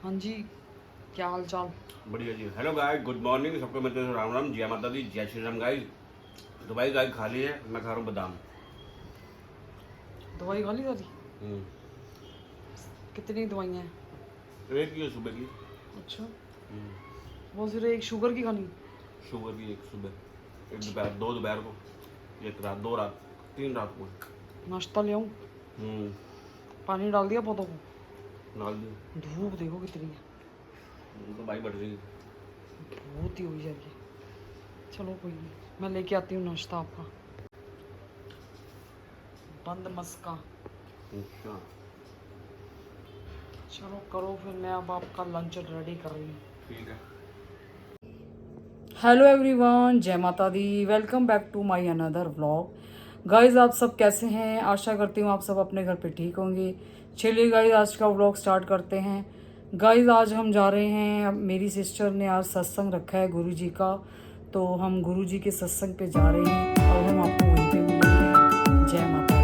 हाँ जी, क्या हाल चाल। बढ़िया जी। हेलो गाइस, गुड मॉर्निंग सबको। मेरे तरफ से राम राम, जय माता दी, जय श्री राम गाइस। तो भाई गाय खा ली है, मैं खा रहा हूँ बादाम। दवाई खा ली सारी? हम्म, कितनी दवाइयाँ हैं? एक ही है सुबह की। अच्छा, हम्म, वो सिर्फ एक शुगर की खानी? शुगर की एक सुबह, एक दोपहर, दो दोपहर को, एक रात, दो रात, तीन रात को। नाश्ता ले आऊँ? हम्म, पानी डाल दिया पौधों को? डाल दी। धूप देखो कितनी है, तो भाई बढ़ रही है। बहुत ही हुई जा रही है। चलो कोई नहीं, मैं लेके आती हूँ नाश्ता आपका। बंद मस्का। अच्छा, चलो करो फिर, मैं अब आपका लंच रेडी कर रही हूँ। ठीक है। हेलो एवरीवन, जय माता दी। Welcome back to my another vlog. Guys आप सब कैसे हैं? आशा करती हूँ आप सब अपने घर पे ठीक होंगे। चलिए गाइस, आज का व्लॉग स्टार्ट करते हैं। गाइस आज हम जा रहे हैं, अब मेरी सिस्टर ने आज सत्संग रखा है गुरु जी का, तो हम गुरु जी के सत्संग पे जा रहे हैं और हम आपको वहीं पे मिलेंगे। जय माता दी।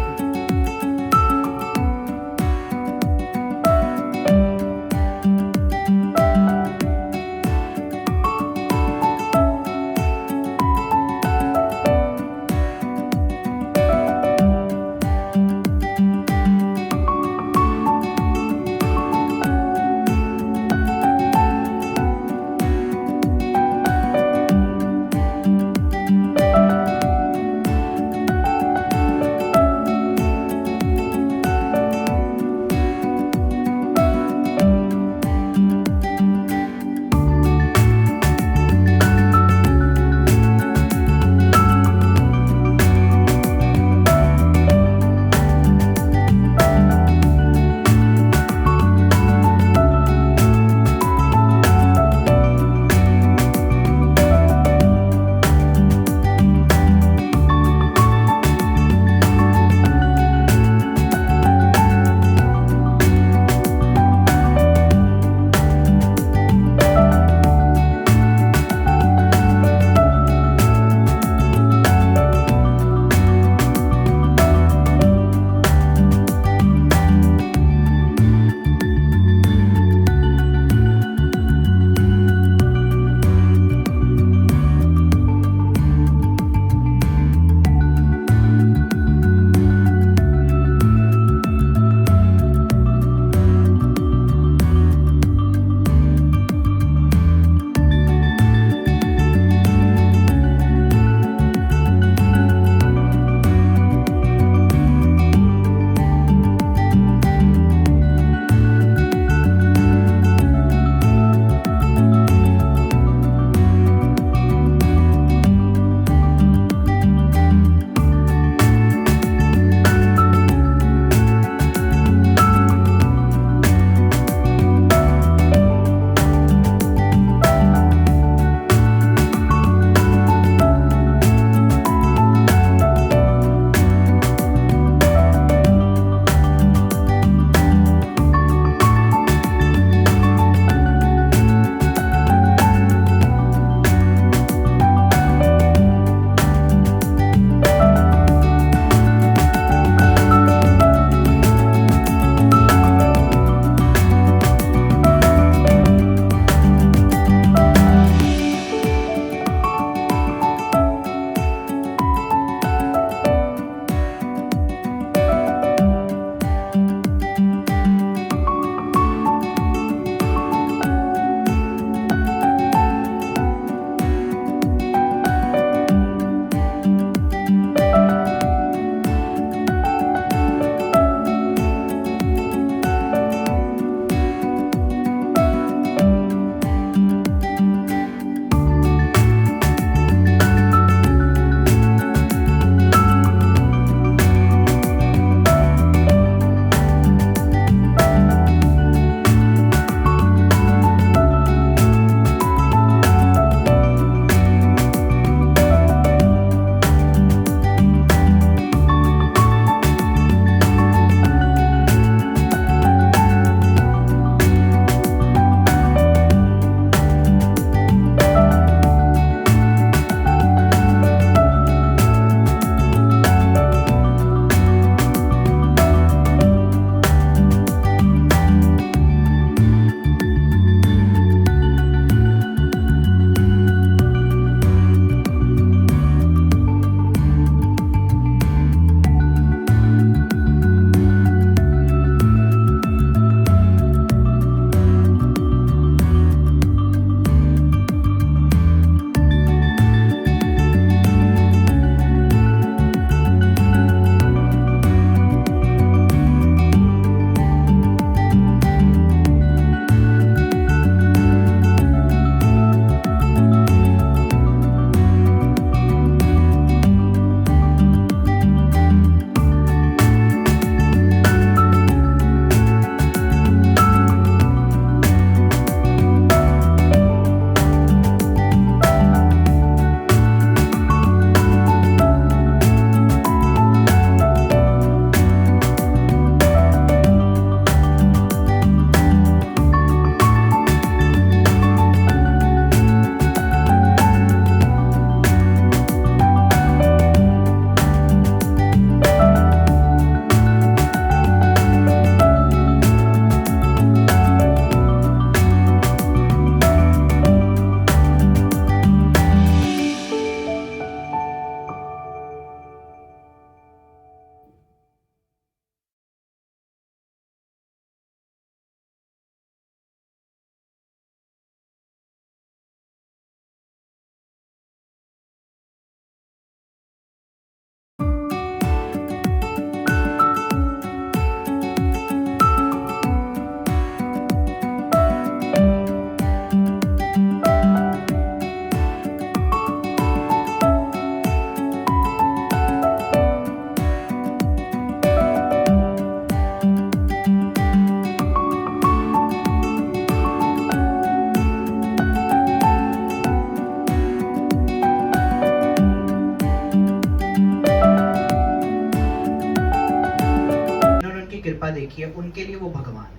कृपा देखी है, उनके लिए वो भगवान है।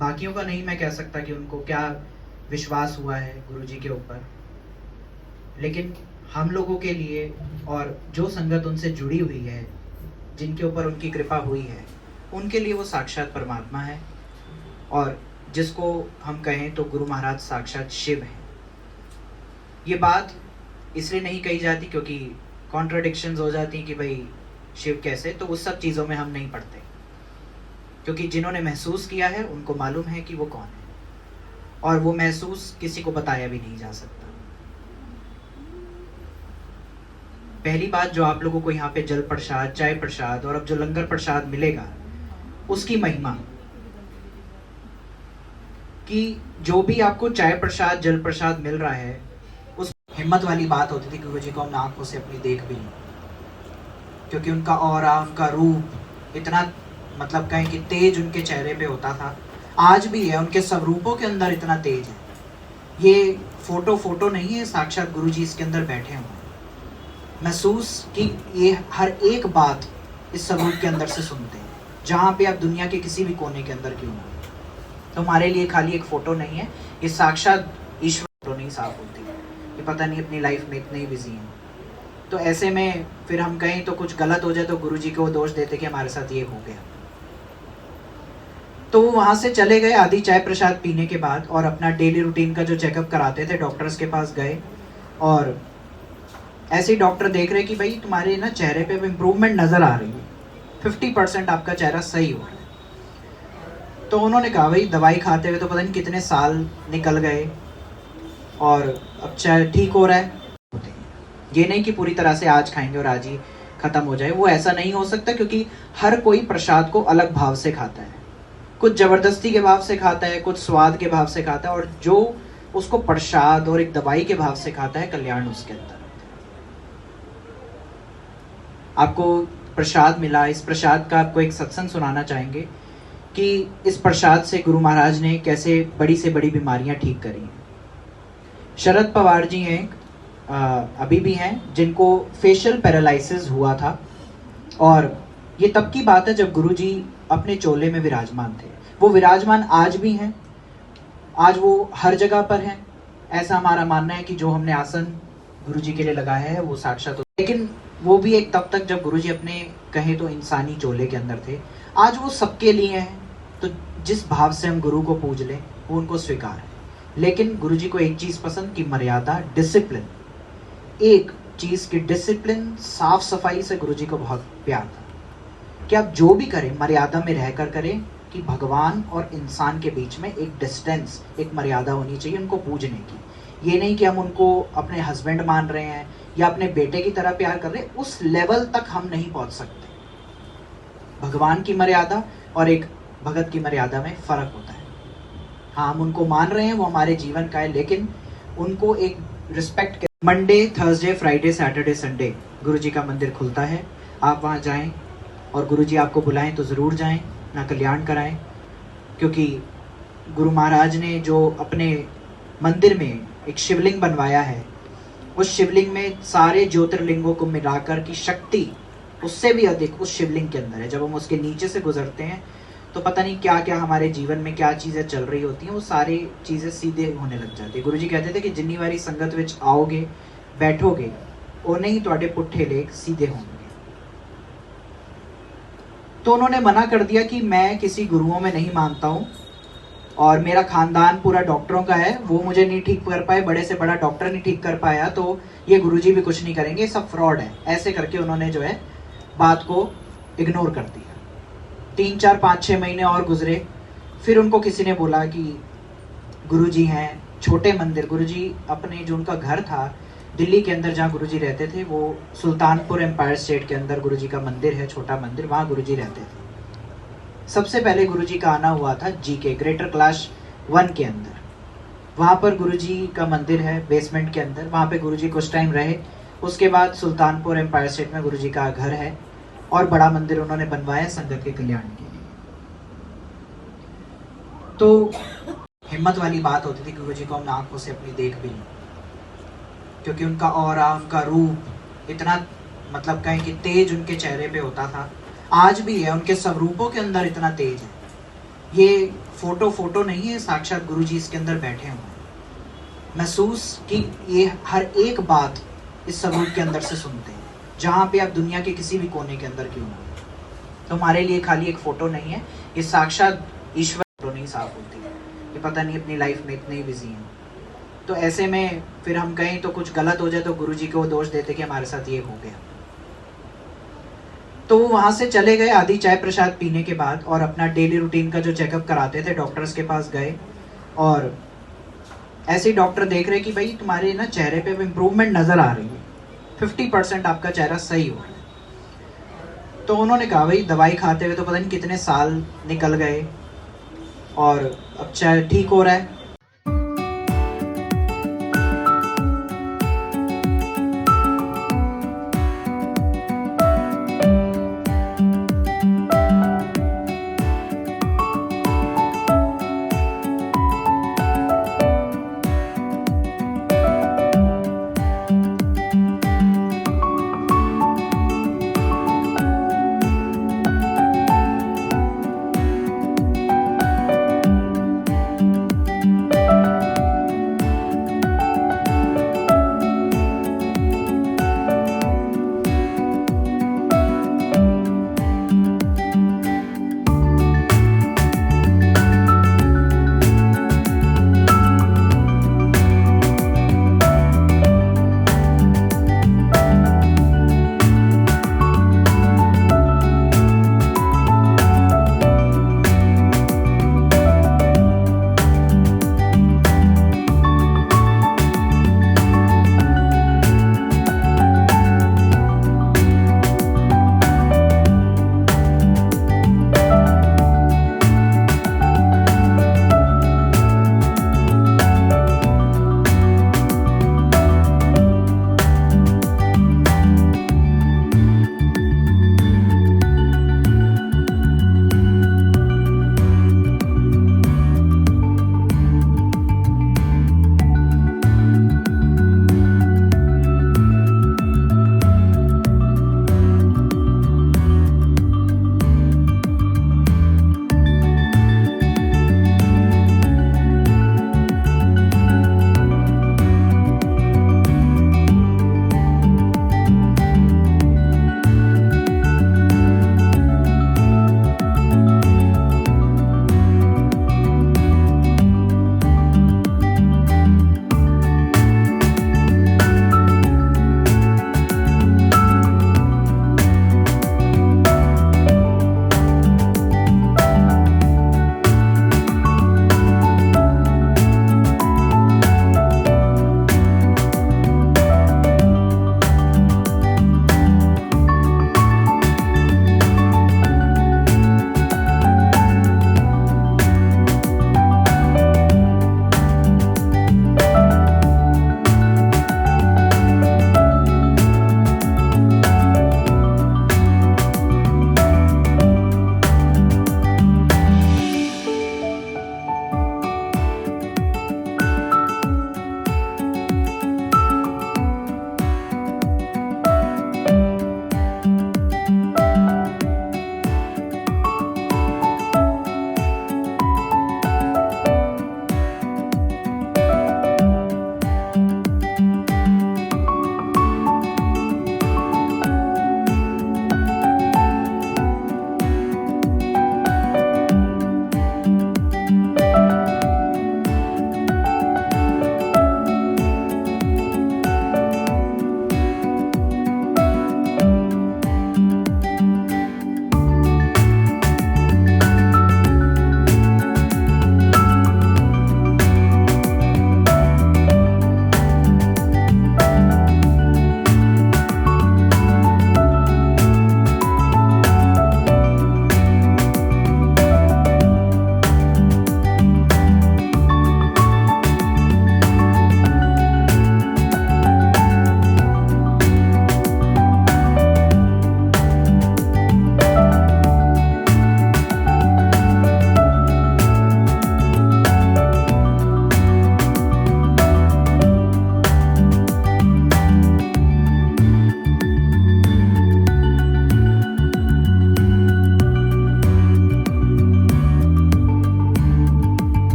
बाकियों का नहीं मैं कह सकता कि उनको क्या विश्वास हुआ है गुरुजी के ऊपर, लेकिन हम लोगों के लिए और जो संगत उनसे जुड़ी हुई है, जिनके ऊपर उनकी कृपा हुई है, उनके लिए वो साक्षात परमात्मा है। और जिसको हम कहें तो गुरु महाराज साक्षात शिव है। ये बात इसलिए नहीं कही जाती क्योंकि कॉन्ट्रडिक्शंस हो जाती कि भाई शिव कैसे, तो उस सब चीज़ों में हम नहीं पढ़ते, क्योंकि जिन्होंने महसूस किया है उनको मालूम है कि वो कौन है, और वो महसूस किसी को बताया भी नहीं जा सकता। पहली बात, जो आप लोगों को यहाँ पे जल प्रसाद, चाय प्रसाद और अब जो लंगर प्रसाद मिलेगा, उसकी महिमा कि जो भी आपको चाय प्रसाद, जल प्रसाद मिल रहा है, उस हिम्मत वाली बात होती थी कि गुरुजी को हमने आंखों से अपनी देख भी ली, क्योंकि उनका ऑरा, उनका रूप इतना, मतलब कहें कि तेज उनके चेहरे पे होता था, आज भी है, उनके सब रूपों के अंदर इतना तेज है। ये फोटो नहीं है, साक्षात गुरुजी इसके अंदर बैठे हुए हैं। महसूस कि ये हर एक बात इस स्वरूप के अंदर से सुनते हैं, जहाँ पे आप दुनिया के किसी भी कोने के अंदर क्यों ना। तो हमारे लिए खाली एक फ़ोटो नहीं है, ये साक्षात ईश्वर फोटो नहीं साफ होती, ये पता नहीं अपनी लाइफ में इतने ही बिजी हैं। तो ऐसे में फिर हम कहें तो कुछ गलत हो जाए तो गुरुजी को दोष देते कि हमारे साथ ये हो गया। तो वो वहाँ से चले गए आदि चाय प्रसाद पीने के बाद, और अपना डेली रूटीन का जो चेकअप कराते थे, डॉक्टर्स के पास गए, और ऐसे ही डॉक्टर देख रहे कि भाई तुम्हारे ना चेहरे पे इम्प्रूवमेंट नज़र आ रही है, 50% आपका चेहरा सही हो रहा है। तो उन्होंने कहा भाई दवाई खाते हुए तो पता नहीं कितने साल निकल गए और अब चाहे ठीक हो रहा है। ये नहीं कि पूरी तरह से आज खाएंगे और आज ही ख़त्म हो जाए, वो ऐसा नहीं हो सकता, क्योंकि हर कोई प्रसाद को अलग भाव से खाता है। कुछ ज़बरदस्ती के भाव से खाता है, कुछ स्वाद के भाव से खाता है, और जो उसको प्रसाद और एक दवाई के भाव से खाता है, कल्याण उसके अंदर। आपको प्रसाद मिला, इस प्रसाद का आपको एक सत्संग सुनाना चाहेंगे कि इस प्रसाद से गुरु महाराज ने कैसे बड़ी से बड़ी बीमारियां ठीक करी हैं। शरद पवार जी हैं, अभी भी हैं, जिनको फेशियल पैरालिसिस हुआ था, और ये तब की बात है जब गुरुजी अपने चोले में विराजमान थे। वो विराजमान आज भी हैं, आज वो हर जगह पर हैं। ऐसा हमारा मानना है कि जो हमने आसन गुरुजी के लिए लगाया है वो साक्षात, लेकिन वो भी एक तब तक जब गुरुजी अपने कहें तो इंसानी चोले के अंदर थे। आज वो सबके लिए हैं, तो जिस भाव से हम गुरु को पूज लें वो उनको स्वीकार है। लेकिन गुरुजी को एक चीज़ पसंद की मर्यादा, डिसिप्लिन, एक चीज़ की डिसिप्लिन, साफ सफाई से गुरुजी को बहुत प्यार था कि आप जो भी करें मर्यादा में रहकर करें, कि भगवान और इंसान के बीच में एक डिस्टेंस, एक मर्यादा होनी चाहिए उनको पूजने की। ये नहीं कि हम उनको अपने हस्बैंड मान रहे हैं या अपने बेटे की तरह प्यार कर रहे हैं, उस लेवल तक हम नहीं पहुंच सकते। भगवान की मर्यादा और एक भगत की मर्यादा में फ़र्क होता है। हाँ, हम उनको मान रहे हैं, वो हमारे जीवन का है, लेकिन उनको एक respect. Monday, Thursday, Friday, Saturday, Sunday Guruji का मंदिर खुलता है। आप वहाँ जाएं, और गुरुजी आपको बुलाएं तो ज़रूर जाएं, ना कल्याण कराएं, क्योंकि गुरु महाराज ने जो अपने मंदिर में एक शिवलिंग बनवाया है, उस शिवलिंग में सारे ज्योतिर्लिंगों को मिलाकर की शक्ति उससे भी अधिक उस शिवलिंग के अंदर है। जब हम उसके नीचे से गुजरते हैं तो पता नहीं क्या क्या हमारे जीवन में क्या चीज़ें चल रही होती हैं, वो सारी चीज़ें सीधे होने लग जाती है। गुरुजी कहते थे कि जिन्नी वारी संगत विच आओगे, बैठोगे, उन्हें ही तुहाडे पुट्ठे लेख सीधे होंगे। तो उन्होंने मना कर दिया कि मैं किसी गुरुओं में नहीं मानता हूँ, और मेरा खानदान पूरा डॉक्टरों का है, वो मुझे नहीं ठीक कर पाए, बड़े से बड़ा डॉक्टर नहीं ठीक कर पाया, तो ये गुरुजी भी कुछ नहीं करेंगे, सब फ्रॉड है। ऐसे करके उन्होंने जो है बात को इग्नोर कर दिया। 3, 4, 5, 6 महीने और गुजरे, फिर उनको किसी ने बोला कि गुरुजी हैं, छोटे मंदिर, गुरुजी अपने जो उनका घर था दिल्ली के अंदर जहाँ गुरुजी रहते थे, वो सुल्तानपुर एम्पायर स्टेट के अंदर गुरुजी का मंदिर है, छोटा मंदिर, वहाँ गुरुजी रहते थे। सबसे पहले गुरुजी का आना हुआ था जीके, ग्रेटर क्लास 1 के अंदर। वहाँ पर गुरुजी का मंदिर है बेसमेंट के अंदर, वहाँ पे गुरुजी कुछ टाइम रहे। उसके बाद सुल्तानपुर एम्पायर स्टेट में गुरुजी का घर है, और बड़ा मंदिर उन्होंने बनवाया संगत के कल्याण के लिए। तो हिम्मत वाली बात होती थी कि गुरुजी को हमने आंखों से अपनी देख भी ली, क्योंकि उनका ऑरा, उनका रूप इतना, मतलब कहें कि तेज उनके चेहरे पे होता था, आज भी है, उनके स्वरूपों के अंदर इतना तेज है। ये फोटो नहीं है, साक्षात गुरु जी इसके अंदर बैठे हुए हैं। महसूस कि ये हर एक बात इस स्वरूप के अंदर से सुनते हैं, जहाँ पे आप दुनिया के किसी भी कोने के अंदर क्यों ना हो। तो हमारे लिए खाली एक फोटो नहीं है, ये साक्षात ईश्वर फोटो नहीं साफ होती है। ये पता नहीं अपनी लाइफ में इतने ही बिजी हैं, तो ऐसे में फिर हम कहें तो कुछ गलत हो जाए तो गुरु जी को दोष देते कि हमारे साथ ये हो गया। तो वहाँ से चले गए आदि चाय प्रसाद पीने के बाद, और अपना डेली रूटीन का जो चेकअप कराते थे डॉक्टर्स के पास गए, और ऐसे ही डॉक्टर देख रहे कि भाई तुम्हारे ना चेहरे पे इम्प्रूवमेंट नज़र आ रही है, 50% आपका चेहरा सही हो रहा है। तो उन्होंने कहा भाई दवाई खाते हुए तो पता नहीं कितने साल निकल गए और अब चाहे ठीक हो रहा है।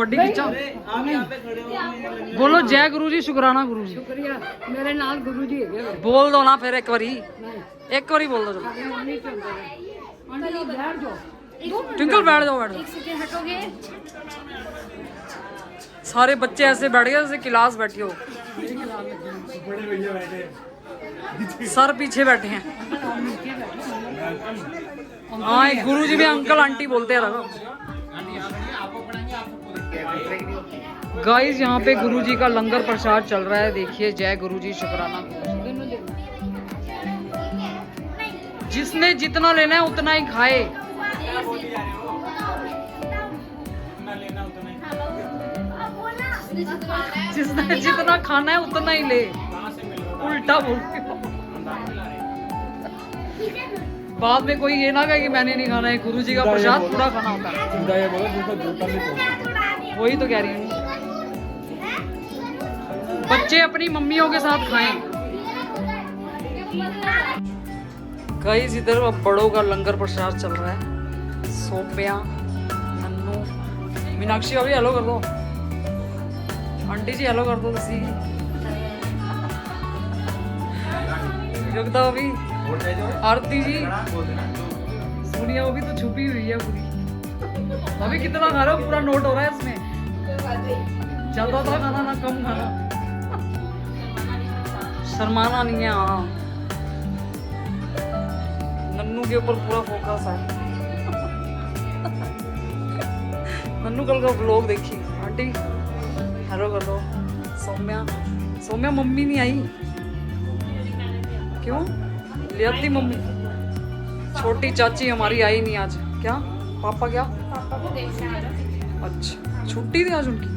वड्डी खिंचा बोलो जय गुरु जी शुक्राना गुरु जी शुक्रिया मेरे नाल गुरु जी है बोल दो ना फिर एक बारी बोल दो चलो बैठ जाओ ट्विंकल बैठ जाओ हटोगे सारे बच्चे ऐसे बैठ गए जैसे क्लास बैठी हो सर पीछे बैठे हैं हाँ गुरु जी भी अंकल आंटी बोलते हैं गाइस यहाँ पे गुरु जी का लंगर प्रसाद चल रहा है देखिए जय गुरु जी शुक्राना जिसने जितना लेना है उतना ही खाए जिसने जितना खाना है उतना ही ले उल्टा बोल बाद में कोई ये ना कहे कि मैंने नहीं खाना है गुरु जी का प्रसाद पूरा खाना होता है वही तो कह रही हूँ बच्चे अपनी मम्मियों के साथ खाएं गाइस इधर अब बड़ों का लंगर प्रसाद चल रहा है सोम्या नन्नू मीनाक्षी अभी हेलो कर दो आंटी जी हेलो कर दो तुसी योगदा अभी आरती जी सोनिया वो भी तो छुपी हुई है पूरी अभी कितना खा रहे हो पूरा नोट हो रहा है इसमें ज्यादा था खाना ना कम खाना शर्माना नहीं है हाँ नन्नू के ऊपर पूरा फोकस है नन्नू कल का व्लॉग देखी आंटी हेलो कर दो सौम्या मम्मी नहीं आई क्यों ले आती मम्मी छोटी चाची हमारी आई नहीं आज क्या पापा क्या अच्छा छुट्टी थी आज उनकी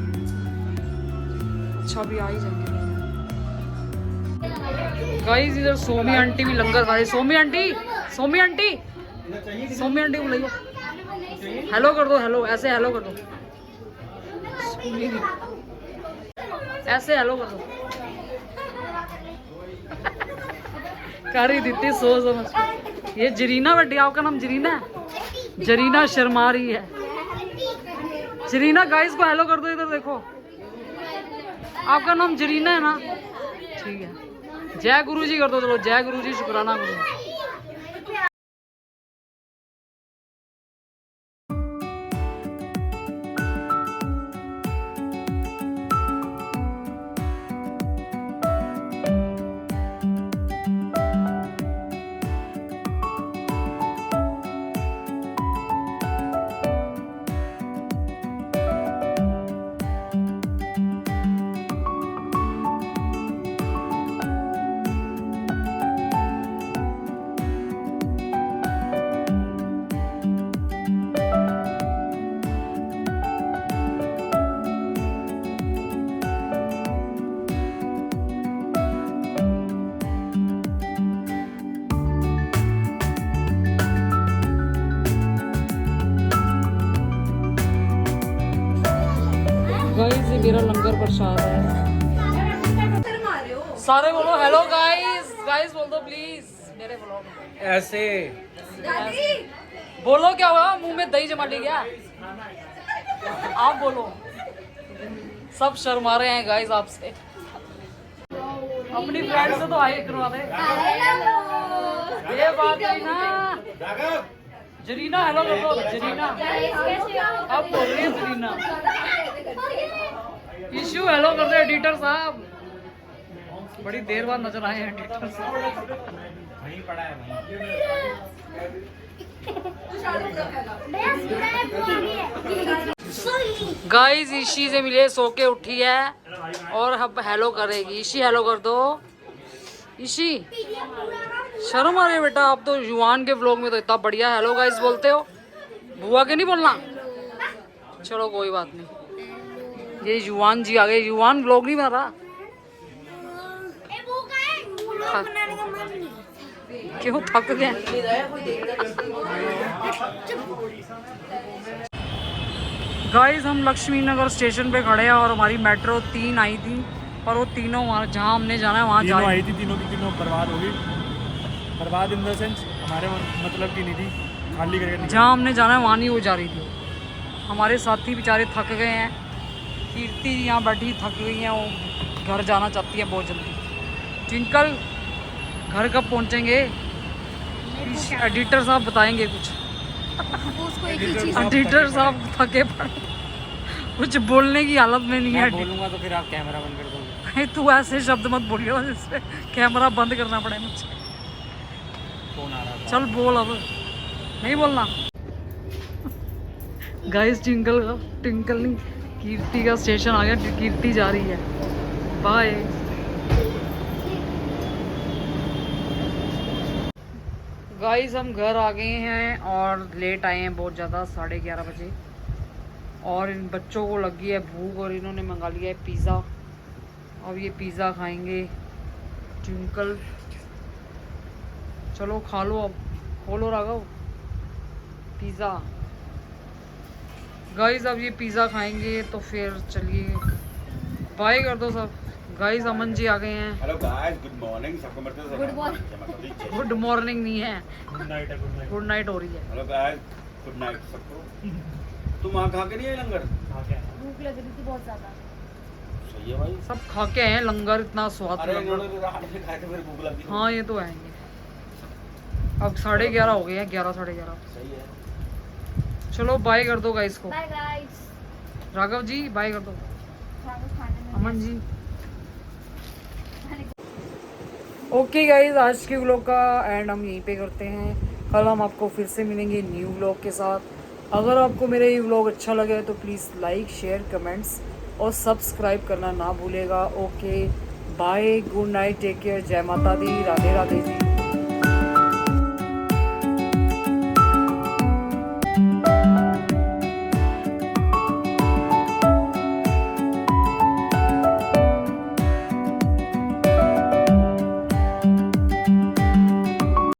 अच्छा अभी आ ही जाएंगे गाइस इधर सोमी आंटी भी लंगर खा रही सोमी आंटी बुलाइए हेलो कर दो हेलो ऐसे हेलो कर दो ऐसे हेलो कर दो कर ही देती सोच समझ ये जरीना बेटी आपका नाम जरीना है जरीना शर्मा रही है जरीना गाइस को हेलो कर दो इधर देखो आपका नाम जरीना है ना ठीक है जय गुरु जी कर दो चलो जय गुरु जी शुक्राना गुरु जी गाइस ये मेरा लंगर प्रसाद है सारे बोलो हेलो गाइस बोल दो प्लीज मेरे ब्लॉग ऐसे बोलो क्या हुआ मुंह में दही जमा ली क्या आप बोलो सब शर्मा रहे हैं गाइस आपसे अपनी फ्रेंड से तो आए करवा दे ये बात है ना जरीना हेलो कर दो जरीना अब बोल रही है जरीना इशू हेलो कर दो एडिटर साहब बड़ी देर बाद नजर आए हैं एडिटर साहब वहीं पड़ा है गाइस ईशी से मिले सो के उठी है और अब हेलो करेगी ईशी हेलो कर दो ईशी शर्म आ रही है बेटा आप तो युवान के व्लॉग में तो इतना बढ़िया हेलो गाइस बोलते हो बुआ के नहीं बोलना चलो कोई बात नहीं ये युवान जी आ गए युवान व्लॉग नहीं बना रहा क्यों थक गए गाइस हम लक्ष्मी नगर स्टेशन पे खड़े हैं और हमारी मेट्रो 3 आई थी पर वो तीनों वहाँ जहाँ हमने जाना है वहाँ जा आई थी तीनों की तीनों बर्बाद हो गई बर्बाद इन द सेंस हमारे मतलब की नहीं थी खाली करके जहाँ हमने जाना है वहाँ नहीं वो जा रही थी हमारे साथी बेचारे थक गए हैं कीर्ति यहाँ बैठी थक गई हैं, वो घर जाना चाहती है बहुत जल्दी। ट्विंकल घर कब पहुँचेंगे? एडिटर साहब बताएंगे कुछ। उसको एक ही चीज एडिटर साहब थके पड़े, कुछ बोलने की हालत में नहीं है। बोलूँगा तो फिर आप कैमरा बंद कर दोगे। तू ऐसे शब्द मत बोलियो जिससे कैमरा बंद करना पड़े मुझे। फोन आ रहा था। चल बोल, अब नहीं बोलना। गाइस ट्विंकल नहीं, कीर्ति का स्टेशन आ गया, कीर्ति जा रही है। बाय। गाइस हम घर आ गए हैं और लेट आए हैं बहुत ज़्यादा, 11:30 बजे। और इन बच्चों को लगी है भूख और इन्होंने मंगा लिया है पिज़्ज़ा। अब ये पिज़्ज़ा खाएंगे। ट्विंकल चलो खा लो, अब खोलो राघव पिज़्ज़ा। गाइस अब ये पिज़्ज़ा खाएंगे तो फिर चलिए बाय कर दो सब। गाइस अमन जी आ गए हैं। हेलो गाइस, गुड मॉर्निंग सबको। गुड मॉर्निंग नहीं है, गुड नाइट है, गुड नाइट। गुड नाइट हो रही है। हेलो गाइस, गुड नाइट सबको। तुम वहाँ खा के नहीं है लंगर? हाँ क्या है? भूख लग रही थी बहुत ज्यादा। सही है भाई। सब खा के हैं लंगर, इतना स्वाद अरे लगा। इन्होंने तो रात में खाए थे, मेरी भूख लगी। हाँ ये तो आएंगे। अब 11:30 हो गए हैं, 11 साढ़े 11। सही है। चलो बाय कर दो गाइस को। Bye guys. Raghav ji bye कर दो। खाने में अमन जी ओके गाइज, आज के व्लॉग का एंड हम यहीं पे करते हैं। कल हम आपको फिर से मिलेंगे न्यू व्लॉग के साथ। अगर आपको मेरा ये व्लॉग अच्छा लगे तो प्लीज़ लाइक शेयर कमेंट्स और सब्सक्राइब करना ना भूलेगा। Okay bye, good night, take care, जय माता दी, राधे राधे जी।